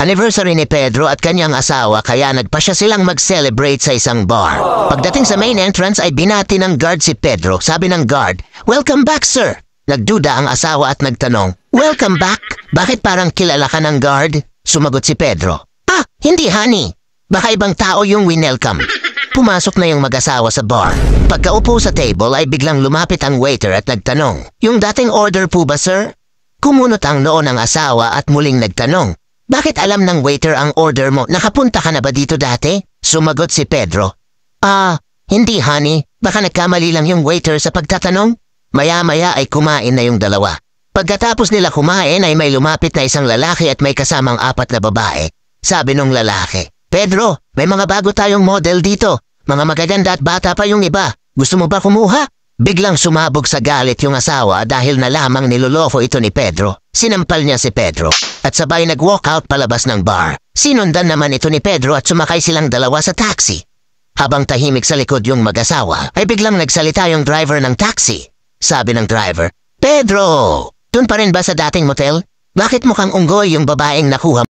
Anniversary ni Pedro at kanyang asawa kaya nagpasya silang mag-celebrate sa isang bar. Pagdating sa main entrance ay binati ng guard si Pedro. Sabi ng guard, "Welcome back, sir." Nagduda ang asawa at nagtanong, "Welcome back? Bakit parang kilala ka ng guard?" Sumagot si Pedro, "Ah, hindi honey. Baka ibang tao yung winelcome." Pumasok na yung mag-asawa sa bar. Pagkaupo sa table ay biglang lumapit ang waiter at nagtanong, "Yung dating order po ba, sir?" Kumunot ang noo ng asawa at muling nagtanong, "Bakit alam ng waiter ang order mo? Nakapunta ka na ba dito dati?" Sumagot si Pedro, Hindi honey. Baka nagkamali lang yung waiter sa pagtatanong." Maya-maya ay kumain na yung dalawa. Pagkatapos nila kumain ay may lumapit na isang lalaki at may kasamang 4 na babae. Sabi nung lalaki, "Pedro, may mga bago tayong model dito. Mga magaganda at bata pa yung iba. Gusto mo ba kumuha?" Biglang sumabog sa galit yung asawa dahil nalamang niloloko ito ni Pedro. Sinampal niya si Pedro at sabay nag-walkout palabas ng bar. Sinundan naman ito ni Pedro at sumakay silang dalawa sa taxi. Habang tahimik sa likod yung mag-asawa, ay biglang nagsalita yung driver ng taxi. Sabi ng driver, "Pedro, dun pa rin ba sa dating motel? Bakit mukhang unggoy yung babaeng nakuha mo?"